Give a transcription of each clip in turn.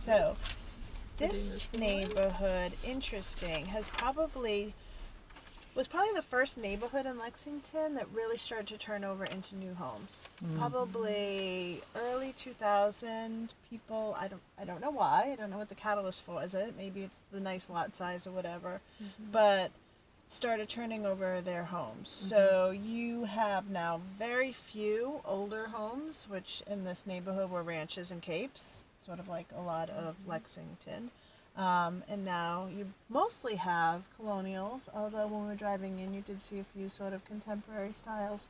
So this neighborhood, interesting, was probably the first neighborhood in Lexington that really started to turn over into new homes. Probably early 2000 people. I don't know why. I don't know what the catalyst was. It maybe it's the nice lot size or whatever, but started turning over their homes. So you have now very few older homes, which in this neighborhood were ranches and capes, sort of like a lot of Lexington. And now you mostly have colonials, although when we were driving in, you did see a few sort of contemporary styles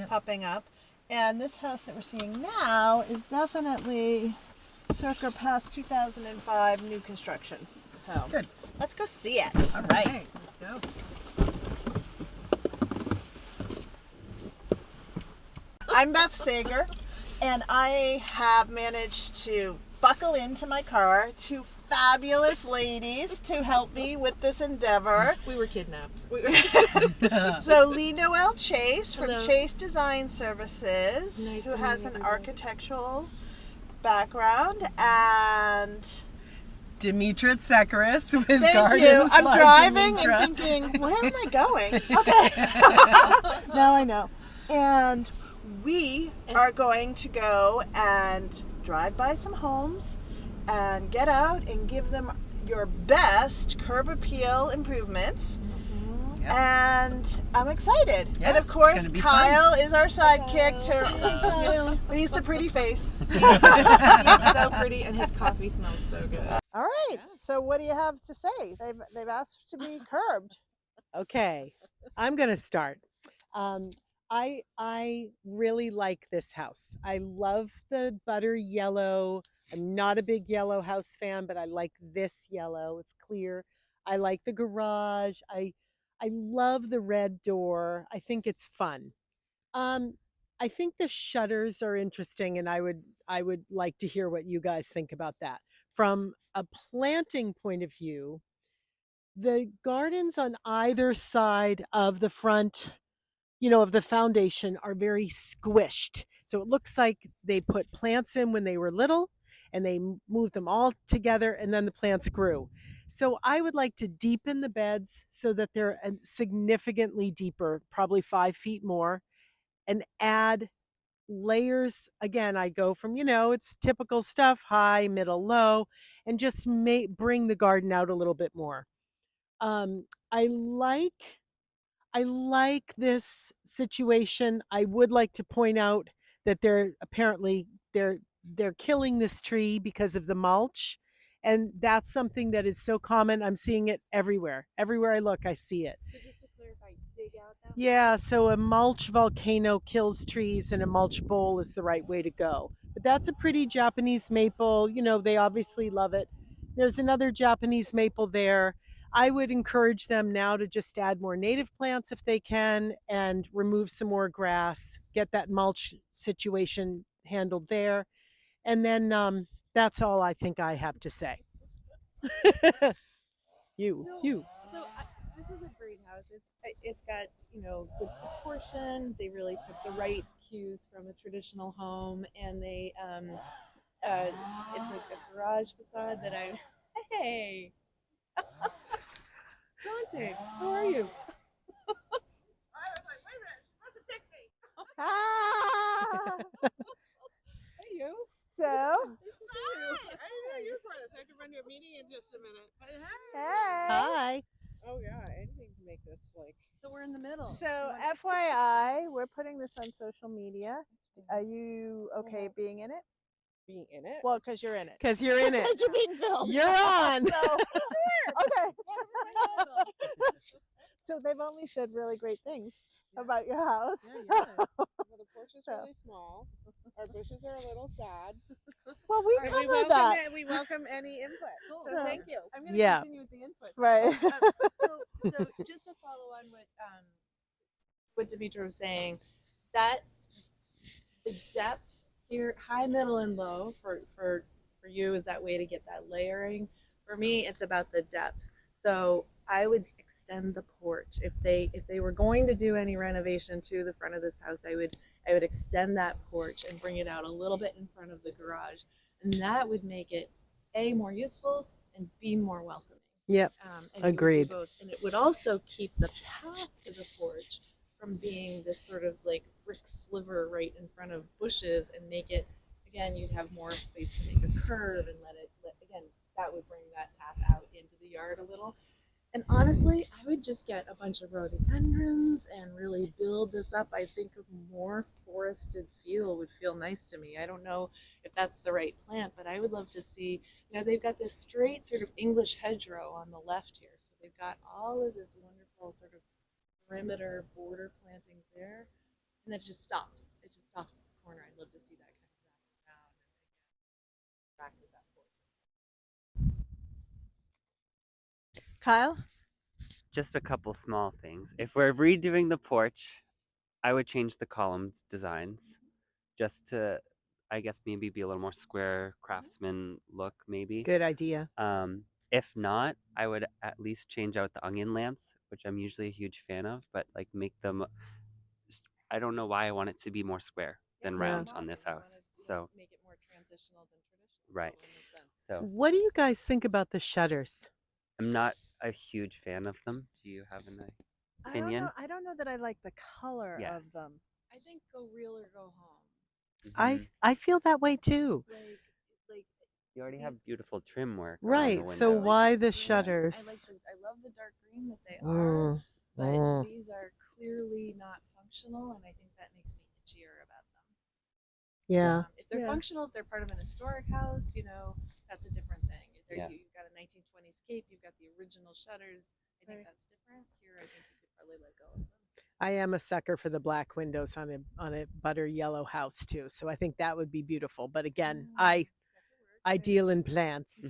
popping up. And this house that we're seeing now is definitely circa past 2005 new construction. So Good. let's go see it. All right. Let's go. I'm Beth Sager, and I have managed to buckle into my car two fabulous ladies to help me with this endeavor. We were kidnapped. So Lee Noel Chase from Hello. Chase Design Services, Nice who to has meet an everyone. architectural background, and Demetra Tsekaris with thank Gardens you. I'm by driving Demetra. and thinking, where am I going? Okay. Now I know. And we are going to go and drive by some homes and get out and give them your best curb appeal improvements. And I'm excited. Yeah, and of it's course, gonna be Kyle is our sidekick Kyle. to. He's the pretty face. He's so pretty, and his coffee smells so good. All right. So what do you have to say? They've asked to be curbed. Okay, I'm gonna start. I really like this house. I love the butter yellow. I'm not a big yellow house fan, but I like this yellow. It's clear. I like the garage. I love the red door. I think it's fun. Um, I think the shutters are interesting, and I would like to hear what you guys think about that. From a planting point of view, the gardens on either side of the front, of the foundation are very squished. So it looks like they put plants in when they were little and they moved them all together and then the plants grew. So I would like to deepen the beds so that they're significantly deeper, probably 5 feet more, and add layers. Again, I go from, it's typical stuff, high, middle, low, and just bring the garden out a little bit more. Um, I like I like this situation. I would like to point out that they're killing this tree because of the mulch, and that's something that is so common. I'm seeing it everywhere. Everywhere I look, I see it. So just to clarify, dig out that. Yeah, so a mulch volcano kills trees and a mulch bowl is the right way to go. But that's a pretty Japanese maple. They obviously love it. There's another Japanese maple there. I would encourage them now to just add more native plants if they can and remove some more grass, get that mulch situation handled there. And then that's all I think I have to say. you. This is a great house. It's got good proportion. They really took the right cues from a traditional home, and they it's a garage facade that I hey. Dante, how are you? Ah! Hey, you. So, I didn't know you were part of this. I have to run to a meeting in just a minute. But hey. hey. Hi. Oh yeah, anything to make this like. So we're in the middle. So, FYI, we're putting this on social media. Are you okay being in it? Being in it. Well, because you're in it. Because you're in it. Because you're being filmed. You're on. So, okay. So they've only said really great things about your house. Well, the porch is really small. Our bushes are a little sad. Well, we But covered that. we welcome any input. Cool. So thank you. I'm going to Yeah. continue with the input. Right. So just to follow on what Demetra was saying, that the depth here, high, middle, and low for you is that way to get that layering. For me, it's about the depth. So I would extend the porch. If they were going to do any renovation to the front of this house, I would extend that porch and bring it out a little bit in front of the garage, and that would make it more useful and B, more welcoming. Yep. And you would do Agreed. both. And it would also keep the path to the porch from being this sort of like brick sliver right in front of bushes and make it, again, you'd have more space to make a curve and again, that would bring that path out into the yard a little. And honestly, I would just get a bunch of rhododendrons and really build this up. I think a more forested feel would feel nice to me. I don't know if that's the right plant, but I would love to see, they've got this straight sort of English hedgerow on the left here. So they've got all of this wonderful sort of perimeter border plantings there. And it just stops. It just stops at the corner. I'd love to see that kind of wrapping around and back with that porch. Kyle? Just a couple small things. If we're redoing the porch, I would change the columns designs just to, I guess, maybe be a little more square craftsman look, maybe. Good idea. If not, I would at least change out the onion lamps, which I'm usually a huge fan of, but like make them, I don't know why I want it to be more square than round on this house. So, Make it more transitional than traditional. right. That would make sense. So What do you guys think about the shutters? I'm not a huge fan of them. Do you have an opinion? I don't know that I like the color Yes. of them. I think go real or go home. Mhm. I feel that way too. Like You already have beautiful trim work. around the Right. So windows. why the green. shutters? I love the dark green that they are, Mm, but mm. these are clearly not functional, and I think that makes me itchier about them. Yeah. If they're Yeah. functional, if they're part of an historic house, that's a different thing. Yeah. You've got a 1920s cape, you've got the original shutters. I think Right. that's different. Here, I think you could probably let go of them. I am a sucker for the black windows on a butter yellow house too. So I think that would be beautiful. But again, I deal in plants.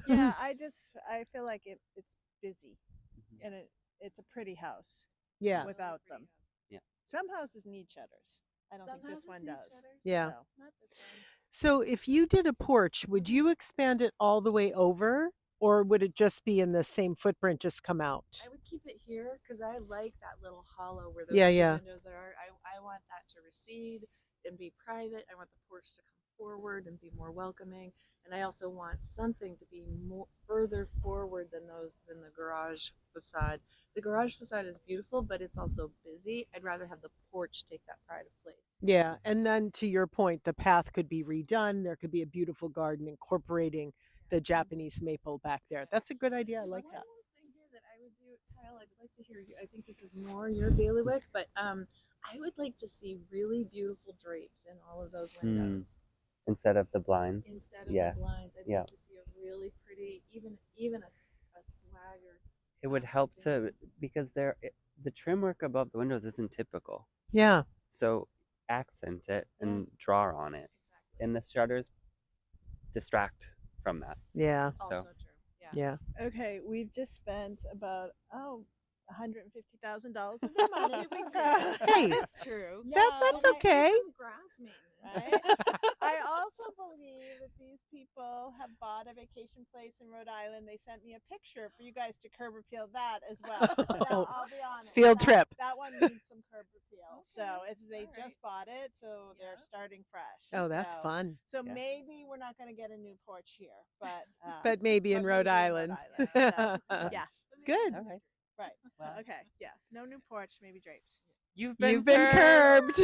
Yeah, I feel like it's busy Mhm. and it's a pretty house Yeah. without Pretty them. house. Some houses need shutters. I don't Some think this houses one need does. shutters, Yeah. So, Not this one. So if you did a porch, would you expand it all the way over, or would it just be in the same footprint, just come out? I would keep it here because I like that little hollow where those Yeah, two yeah. windows are. I want that to recede and be private. I want the porch to come forward and be more welcoming. And I also want something to be more further forward than the garage facade. The garage facade is beautiful, but it's also busy. I'd rather have the porch take that pride of place. Yeah. And then to your point, the path could be redone. There could be a beautiful garden incorporating the Japanese maple back there. That's a good idea. I There's like one that. more thing here that I would do, Kyle. I'd like to hear you. I think this is more your bailiwick, but I would like to see really beautiful drapes in all of those windows Instead of the blinds. instead of Yes. the blinds. I'd Yeah. like to see a really pretty, even a swagger. It would help to because the trim work above the windows isn't typical. Yeah. So accent it and draw on it. Exactly. And the shutters distract from that. Yeah. Also So true. Yeah. Yeah. okay, we've just spent about $150,000 of their money. Hey, That's true. that's and okay. Grass maintenance. Right? I also believe that these people have bought a vacation place in Rhode Island. They sent me a picture for you guys to curb repeal that as well. Now, I'll be honest. Field that- trip. That one needs some curb repeal. So they All just bought it, so they're starting fresh. Oh, that's So- fun. So Yeah. maybe we're not going to get a new porch here, but But maybe in Rhode Island. So, yeah, Good. All right. right. Well, Okay, yeah. No new porch, maybe drapes. You've You've been curbed.